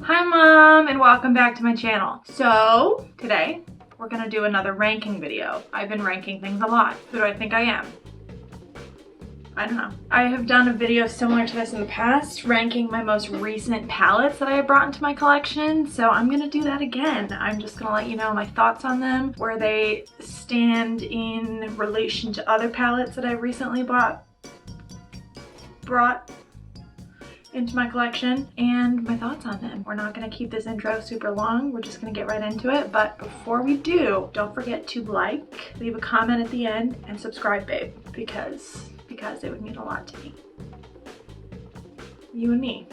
Hi Mom, and welcome back to my channel. So today we're gonna do another ranking video. I've been ranking things a lot. Who do I think I am? I don't know. I have done a video similar to this in the past, ranking my most recent palettes that I have brought into my collection. So I'm gonna do that again. I'm just gonna let you know my thoughts on them, where they stand in relation to other palettes that I recently brought into my collection, and my thoughts on them. We're not gonna keep this intro super long. We're just gonna get right into it. But before we do, don't forget to like, leave a comment at the end, and subscribe, babe, because it would mean a lot to me. You and me,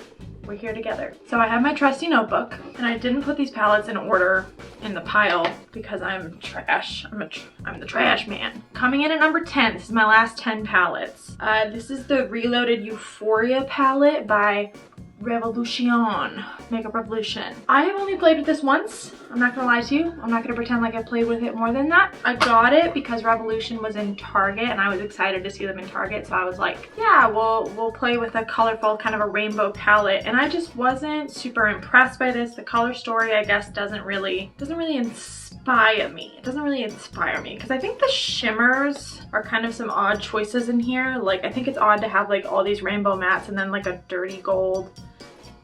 we're here together. So I have my trusty notebook, and I didn't put these palettes in order in the pile because I'm trash. I'm the trash man. Coming in at number 10, this is my last 10 palettes. This is the Reloaded Euphoria palette by Revolution, Makeup Revolution. I have only played with this once. I'm not gonna lie to you. I'm not gonna pretend like I played with it more than that. I got it because Revolution was in Target and I was excited to see them in Target. So I was like, yeah, we'll play with a colorful kind of a rainbow palette. And I just wasn't super impressed by this. The color story, I guess, doesn't really inspire me. It doesn't really inspire me because I think the shimmers are kind of some odd choices in here. Like, I think it's odd to have like all these rainbow mattes and then like a dirty gold,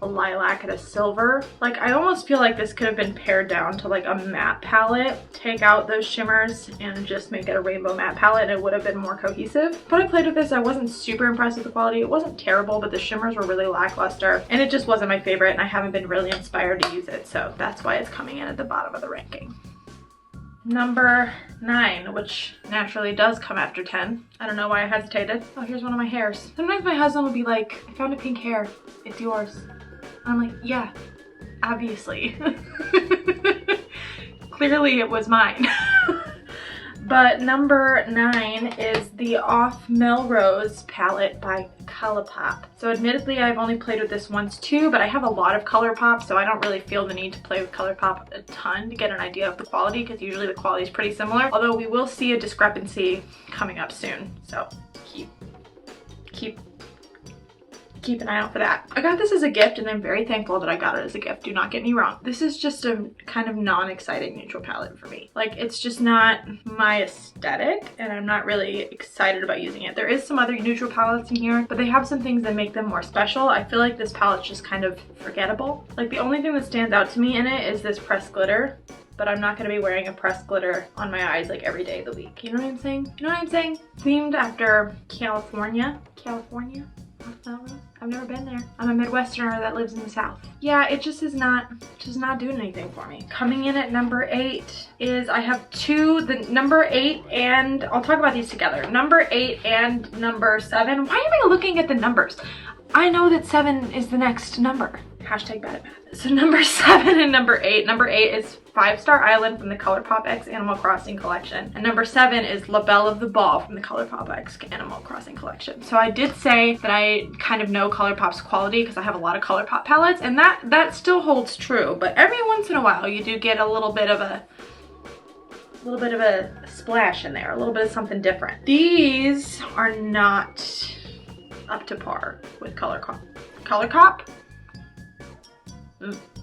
a lilac, and a silver. Like, I almost feel like this could have been pared down to like a matte palette. Take out those shimmers and just make it a rainbow matte palette and it would have been more cohesive. But I played with this. I wasn't super impressed with the quality. It wasn't terrible, but the shimmers were really lackluster and it just wasn't my favorite, and I haven't been really inspired to use it. So that's why it's coming in at the bottom of the ranking. Number 9, which naturally does come after 10. I don't know why I hesitated. Oh, here's one of my hairs. Sometimes my husband will be like, I found a pink hair. It's yours. I'm like, yeah, obviously. Clearly it was mine. But number 9 is the Off Melrose palette by Colourpop. So admittedly, I've only played with this once too, but I have a lot of Colourpop, so I don't really feel the need to play with Colourpop a ton to get an idea of the quality, because usually the quality is pretty similar. Although we will see a discrepancy coming up soon, so keep an eye out for that. I got this as a gift and I'm very thankful that I got it as a gift. Do not get me wrong. This is just a kind of non-exciting neutral palette for me. Like, it's just not my aesthetic and I'm not really excited about using it. There is some other neutral palettes in here, but they have some things that make them more special. I feel like this palette's just kind of forgettable. Like, the only thing that stands out to me in it is this pressed glitter, but I'm not gonna be wearing a pressed glitter on my eyes like every day of the week. You know what I'm saying? You know what I'm saying? Themed after California? I've never been there. I'm a Midwesterner that lives in the South. Yeah, it just is not doing anything for me. Coming in at number 8 is, I have two, the number 8 and, I'll talk about these together. Number 8 and number 7. Why am I looking at the numbers? I know that 7 is the next number. Hashtag bad at math. So number 7 and number 8. Number 8 is 5-Star Island from the Colourpop X Animal Crossing collection. And number 7 is Labelle of the Ball from the Colourpop X Animal Crossing collection. So I did say that I kind of know Colourpop's quality because I have a lot of Colourpop palettes, and that still holds true. But every once in a while you do get a little bit of a splash in there, a little bit of something different. These are not up to par with Colourpop?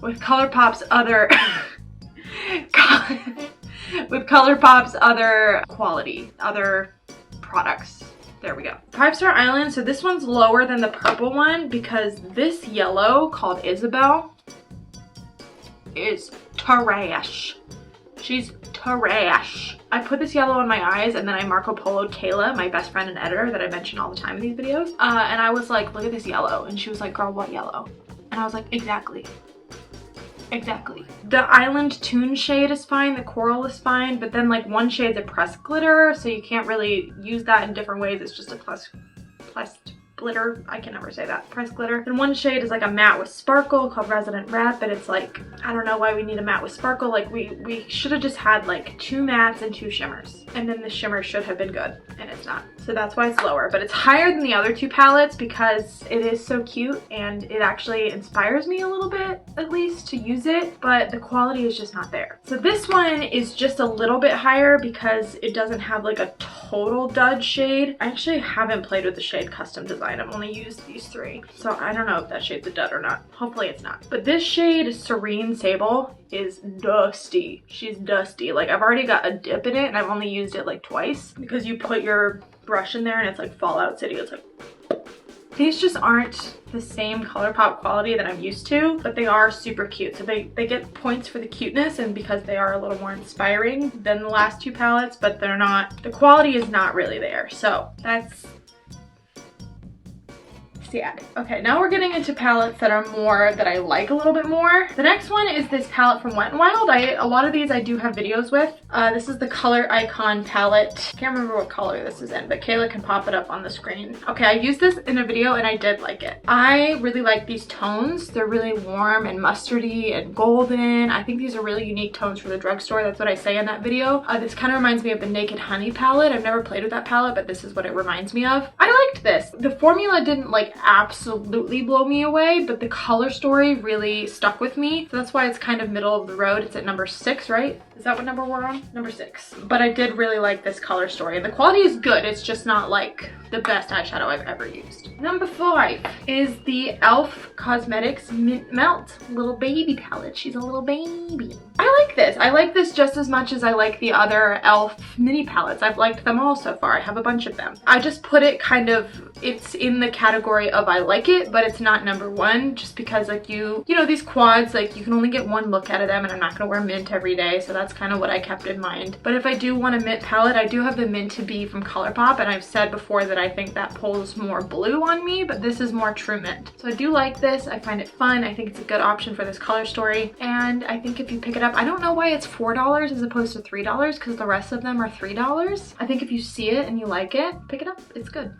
With Colourpop's other with Colourpop's other quality, other products. There we go. 5-Star Island. So this one's lower than the purple one because this yellow, called Isabel, is trash. She's trash. I put this yellow on my eyes and then I Marco Polo'd Kayla, my best friend and editor that I mention all the time in these videos. And I was like, look at this yellow. And she was like, girl, what yellow? And I was like, exactly. The Island Tune shade is fine, the coral is fine, but then like one shade's a pressed glitter, so you can't really use that in different ways. It's just a pressed glitter. I can never say that. Pressed glitter. And one shade is like a matte with sparkle called Resident Red, but it's like, I don't know why we need a matte with sparkle. Like, we should have just had like 2 mattes and 2 shimmers, and then the shimmer should have been good, and it's not. So that's why it's lower, but it's higher than the other 2 palettes because it is so cute and it actually inspires me a little bit, at least, to use it, but the quality is just not there. So this one is just a little bit higher because it doesn't have like a total dud shade. I actually haven't played with the shade Custom Design. I've only used these 3. So I don't know if that shade's a dud or not. Hopefully it's not. But this shade, Serene Sable, is dusty. She's dusty. Like, I've already got a dip in it and I've only used it like twice because you put your brush in there and it's like Fallout City. It's like... These just aren't the same Colourpop quality that I'm used to, but they are super cute. So they get points for the cuteness and because they are a little more inspiring than the last 2 palettes, but they're not, the quality is not really there. So that's sad. Okay, now we're getting into palettes that are more, that I like a little bit more. The next one is this palette from Wet n Wild. A lot of these I do have videos with. This is the Color Icon palette. I can't remember what color this is in, but Kayla can pop it up on the screen. Okay, I used this in a video and I did like it. I really like these tones. They're really warm and mustardy and golden. I think these are really unique tones for the drugstore. That's what I say in that video. This kind of reminds me of the Naked Honey palette. I've never played with that palette, but this is what it reminds me of. I liked this. The formula didn't like absolutely blow me away, but the color story really stuck with me. So that's why it's kind of middle of the road. It's at number 6, right? Is that what number we're on? Number 6. But I did really like this color story. And the quality is good. It's just not like the best eyeshadow I've ever used. Number 5 is the e.l.f. Cosmetics Mint Melt little baby palette. She's a little baby. I like this. I like this just as much as I like the other e.l.f. mini palettes. I've liked them all so far. I have a bunch of them. I just put it kind of, it's in the category of I like it, but it's not number 1 just because like you know, these quads, like you can only get one look out of them and I'm not gonna wear mint every day. So that's kind of what I kept in mind. But if I do want a mint palette, I do have the Mint to Be from Colourpop, and I've said before that I think that pulls more blue on me, but this is more true mint. So I do like this. I find it fun. I think it's a good option for this color story. And I think if you pick it up, I don't know why it's $4 as opposed to $3 because the rest of them are $3. I think if you see it and you like it, pick it up. It's good.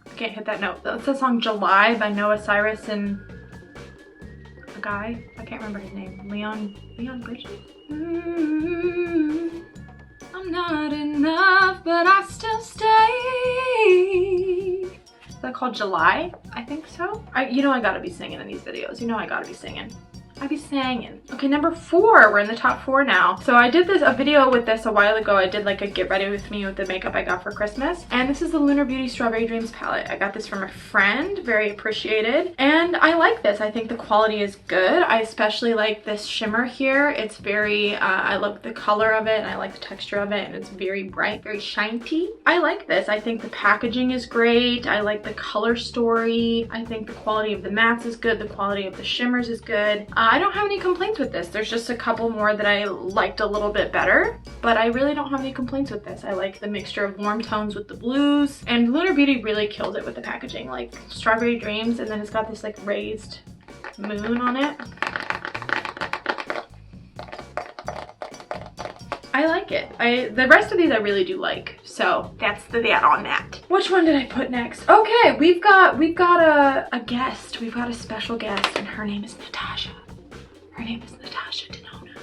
I can't hit that note. That's the song July by Noah Cyrus and a guy. I can't remember his name. Leon Bridges? I'm not enough, but I still stay. Is that called July? I think so. You know I gotta be singing in these videos. You know I gotta be singing. I be singing. Okay, number 4. We're in the top 4 now. So I did a video with this a while ago. I did like a get ready with me with the makeup I got for Christmas. And this is the Lunar Beauty Strawberry Dreams palette. I got this from a friend, very appreciated. And I like this. I think the quality is good. I especially like this shimmer here. It's very, I love the color of it and I like the texture of it, and it's very bright, very shiny. I like this. I think the packaging is great. I like the color story. I think the quality of the mattes is good. The quality of the shimmers is good. I don't have any complaints with this. There's just a couple more that I liked a little bit better, but I really don't have any complaints with this. I like the mixture of warm tones with the blues, and Lunar Beauty really kills it with the packaging, like Strawberry Dreams, and then it's got this like raised moon on it. I like it. The rest of these I really do like. So that's that on that. Which one did I put next? Okay, we've got a guest. We've got a special guest, and her name is Natasha. Her name is Natasha Denona.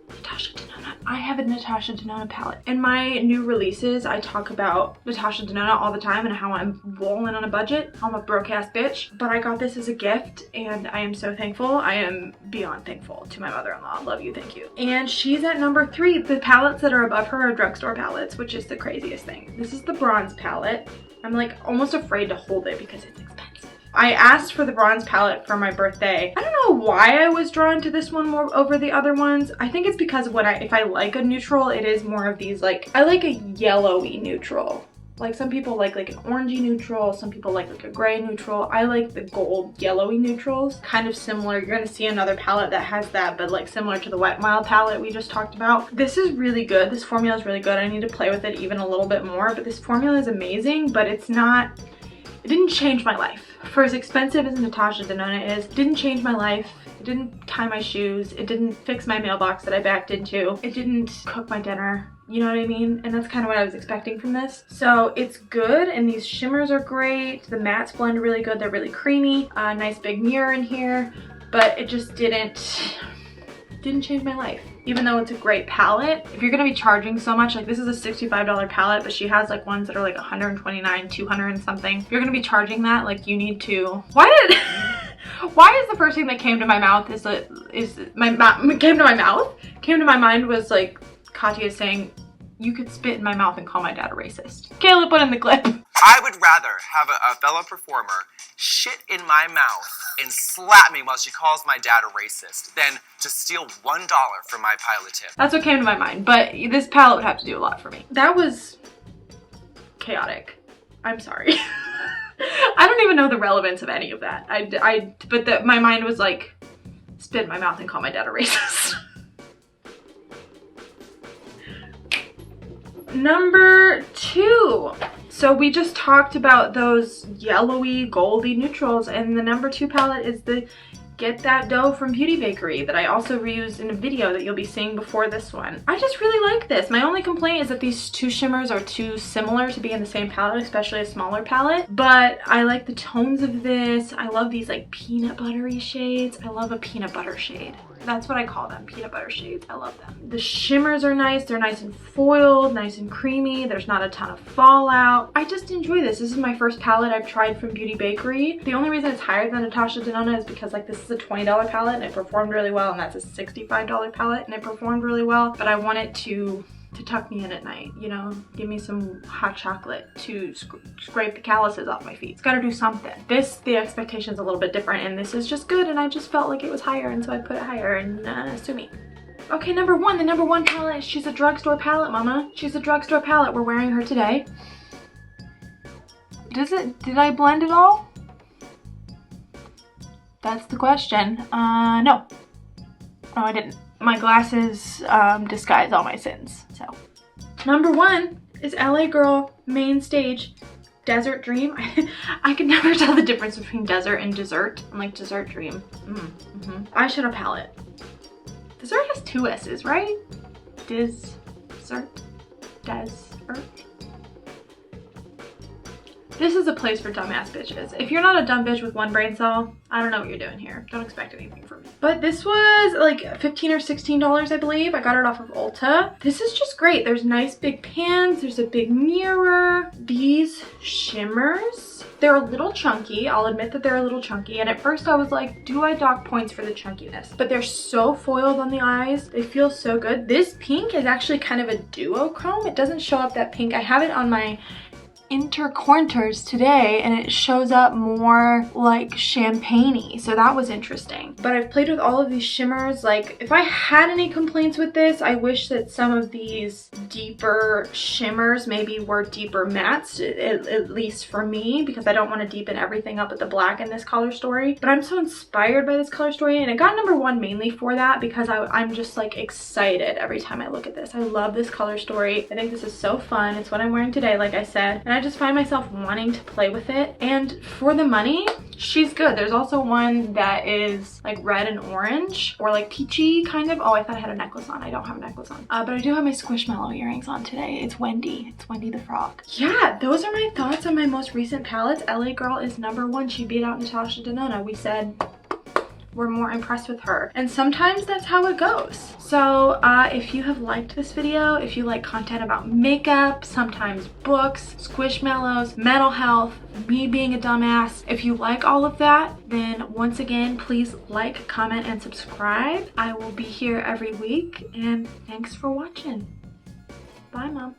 Natasha Denona. I have a Natasha Denona palette. In my new releases, I talk about Natasha Denona all the time and how I'm rolling on a budget. I'm a broke ass bitch. But I got this as a gift and I am so thankful. I am beyond thankful to my mother-in-law. Love you, thank you. And she's at number 3. The palettes that are above her are drugstore palettes, which is the craziest thing. This is the bronze palette. I'm like almost afraid to hold it because it's expensive. I asked for the bronze palette for my birthday. I don't know why I was drawn to this one more over the other ones. I think it's because of if I like a neutral, it is more of these like, I like a yellowy neutral. Like some people like an orangey neutral, some people like a gray neutral. I like the gold yellowy neutrals. Kind of similar, you're gonna see another palette that has that, but like similar to the Wet n Wild palette we just talked about. This is really good. This formula is really good. I need to play with it even a little bit more, but this formula is amazing, but it didn't change my life. For as expensive as Natasha Denona is, it didn't change my life. It didn't tie my shoes. It didn't fix my mailbox that I backed into. It didn't cook my dinner. You know what I mean? And that's kind of what I was expecting from this. So it's good, and these shimmers are great. The mattes blend really good. They're really creamy. Nice big mirror in here, but it just didn't change my life. Even though it's a great palette, if you're gonna be charging so much, like this is a $65 palette, but she has like ones that are like $129, $200 and something. If you're gonna be charging that, like you need to, why Why is the first thing that came to my mouth came to my mind was like Katya saying, you could spit in my mouth and call my dad a racist. Kayla put in the clip. I would rather have a fellow performer shit in my mouth and slap me while she calls my dad a racist than to steal $1 from my pile of tips. That's what came to my mind, but this palette would have to do a lot for me. That was chaotic. I'm sorry. I don't even know the relevance of any of that. But my mind was like, spit in my mouth and call my dad a racist. Number 2. So we just talked about those yellowy, goldy neutrals, and the number 2 palette is the Get That Dough from Beauty Bakerie that I also reused in a video that you'll be seeing before this one. I just really like this. My only complaint is that these 2 shimmers are too similar to be in the same palette, especially a smaller palette, but I like the tones of this. I love these like peanut buttery shades. I love a peanut butter shade. That's what I call them, peanut butter shades. I love them. The shimmers are nice. They're nice and foiled, nice and creamy. There's not a ton of fallout. I just enjoy this. This is my first palette I've tried from Beauty Bakerie. The only reason it's higher than Natasha Denona is because like this is a $20 palette and it performed really well, and that's a $65 palette and it performed really well. But I want it to tuck me in at night, you know, give me some hot chocolate to scrape the calluses off my feet. It's got to do something. The expectation's a little bit different, and this is just good, and I just felt like it was higher, and so I put it higher, and sue me. Okay, number 1, the number 1 palette. She's a drugstore palette, mama. She's a drugstore palette. We're wearing her today. Did I blend it all? That's the question. No. No, I didn't. My glasses disguise all my sins, so. Number 1 is LA Girl Mainstage Desert Dream. I can never tell the difference between desert and dessert. I'm like, Dessert Dream. Eyeshadow palette. Dessert has 2 S's, right? Desert. This is a place for dumbass bitches. If you're not a dumb bitch with 1 brain cell, I don't know what you're doing here. Don't expect anything from me. But this was like $15 or $16, I believe. I got it off of Ulta. This is just great. There's nice big pans. There's a big mirror. These shimmers, they're a little chunky. I'll admit that they're a little chunky. And at first I was like, do I dock points for the chunkiness? But they're so foiled on the eyes. They feel so good. This pink is actually kind of a duochrome. It doesn't show up that pink. I have it on my intercorners today and it shows up more like champagne-y, so that was interesting. But I've played with all of these shimmers. Like, if I had any complaints with this, I wish that some of these deeper shimmers maybe were deeper mattes, at least for me, because I don't want to deepen everything up with the black in this color story. But I'm so inspired by this color story, and it got number 1 mainly for that, because I'm just like excited every time I look at this. I love this color story. I think this is so fun. It's what I'm wearing today, like I said, and I just find myself wanting to play with it. And for the money, she's good. There's also one that is like red and orange, or like peachy kind of. Oh, I thought I had a necklace on. I don't have a necklace on. But I do have my Squishmallow earrings on today. It's Wendy. It's Wendy the frog. Yeah, those are my thoughts on my most recent palettes. LA Girl is number 1. She beat out Natasha Denona. We said we're more impressed with her, and sometimes that's how it goes. So if you have liked this video, if you like content about makeup, sometimes books, squishmallows, mental health, me being a dumbass, if you like all of that, then once again, please like, comment, and subscribe. I will be here every week, and thanks for watching. Bye, Mom.